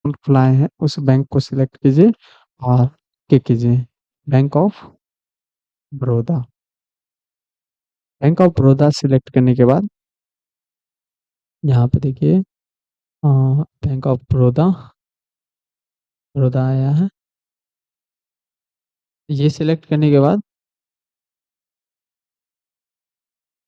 Account खुलाए हैं उस बैंक को सिलेक्ट कीजिए और क्लिक कीजिए bank of Baroda. Bank of Baroda select करने के बाद यहाँ पे देखिए बैंक ऑफ बड़ौदा, बड़ौदा आया है। ये सिलेक्ट करने के बाद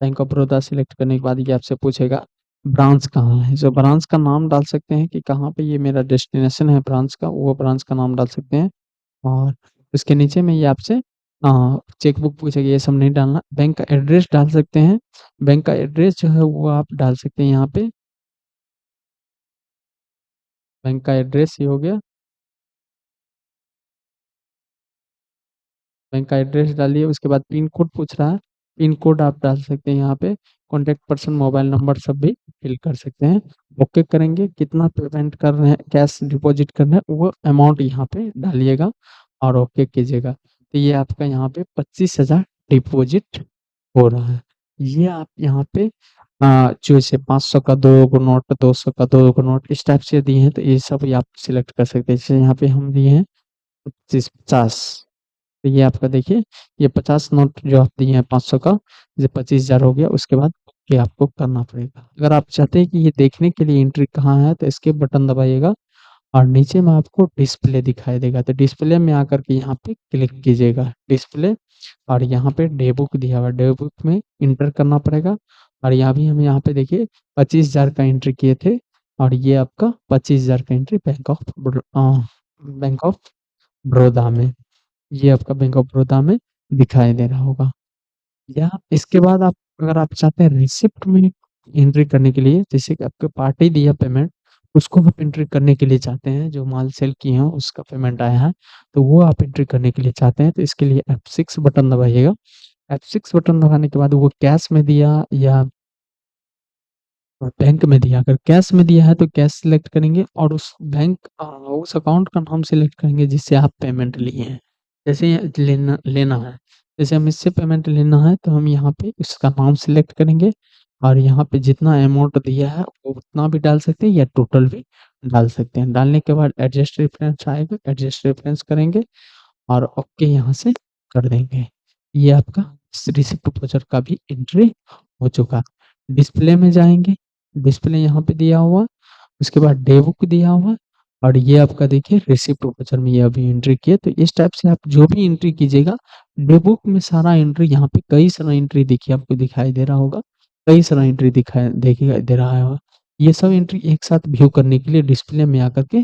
बैंक ऑफ बड़ौदा सिलेक्ट करने के बाद ये आपसे पूछेगा ब्रांच कहाँ है। जो ब्रांच का नाम डाल सकते हैं कि कहाँ पे ये मेरा डेस्टिनेशन है ब्रांच का, वो ब्रांच का नाम डाल सकते हैं। और उसके नीचे में ये आपसे चेकबुक पूछेगा, ये सब नहीं डालना। बैंक का एड्रेस डाल सकते हैं, बैंक का एड्रेस जो है वो आप डाल सकते हैं यहाँ पे। बैंक का एड्रेस ये हो गया, बैंक का एड्रेस डालिए। उसके बाद पिन कोड पूछ रहा है, पिन कोड आप डाल सकते हैं यहाँ पे। कॉन्टैक्ट पर्सन मोबाइल नंबर सब भी फिल कर सकते हैं। ओके करेंगे, कितना पेमेंट कर रहे हैं, कैश डिपॉजिट करना है वो अमाउंट यहाँ पे डालिएगा और ओके कीजिएगा। तो ये आपका यहाँ पे 25,000 डिपॉजिट हो रहा है। ये आप यहाँ पे जैसे 500 का 2 गो नोट, 200 का 2 गो नोट इस टाइप से दिए हैं, तो ये सब आप सिलेक्ट कर सकते हैं। जैसे यहाँ पे हम दिए हैं 50, तो ये आपका देखिए ये 50 नोट जो आप दिए हैं 500 का, ये 25,000 हो गया। उसके बाद ये आपको करना पड़ेगा। अगर आप चाहते हैं कि ये देखने के लिए एंट्री कहाँ है, तो एस्केप बटन दबाइएगा और नीचे में आपको डिस्प्ले दिखाई देगा, तो डिस्प्ले में आकर के यहाँ पे क्लिक कीजिएगा डिस्प्ले। और यहाँ पे डे बुक दिया हुआ है, डे बुक में इंटर करना पड़ेगा। और यहाँ भी हम यहाँ पे देखिए 25,000 का एंट्री किए थे और ये आपका 25,000 का एंट्री बैंक ऑफ बड़ौदा में, ये आपका बैंक ऑफ बड़ौदा में दिखाई दे रहा होगा। या इसके बाद आप अगर आप चाहते हैं रिसिप्ट में एंट्री करने के लिए, जैसे कि आपको पार्टी दिया पेमेंट, उसको आप एंट्री करने के लिए चाहते हैं, जो माल सेल किए हैं उसका पेमेंट आया है, तो वो आप एंट्री करने के लिए चाहते हैं, तो इसके लिए F6 बटन दबाइएगा। F6 बटन दबाने के बाद वो कैश में दिया या बैंक में दिया, अगर कैश में दिया है तो कैश सिलेक्ट करेंगे और उस अकाउंट का नाम सिलेक्ट करेंगे जिससे आप पेमेंट लिए हैं। जैसे ये लेना लेना है, जैसे हम इससे पेमेंट लेना है तो हम यहाँ पे इसका नाम सिलेक्ट करेंगे और यहाँ पे जितना अमाउंट दिया है वो उतना भी डाल सकते हैं या टोटल भी डाल सकते हैं। डालने के बाद एडजस्ट रेफरेंस आएगा, एडजस्ट रेफरेंस करेंगे और ओके यहाँ से कर देंगे। ये आपका रिसिप्ट वाउचर का भी एंट्री हो चुका। डिस्प्ले में जाएँगे, डिस्प्ले यहाँ पे दिया हुआ, उसके बाद डे बुक दिया हुआ और ये आपका देखिए रिसिप्ट वाउचर में ये अभी एंट्री किए। तो इस टाइप से आप जो भी एंट्री कीजिएगा, डे बुक में सारा एंट्री यहाँ पे कई सारा एंट्री देखिए आपको दिखाई दे रहा होगा, कई सारा एंट्री दिखाई दे रहा होगा। ये सब एंट्री एक साथ व्यू करने के लिए डिस्प्ले में आकर के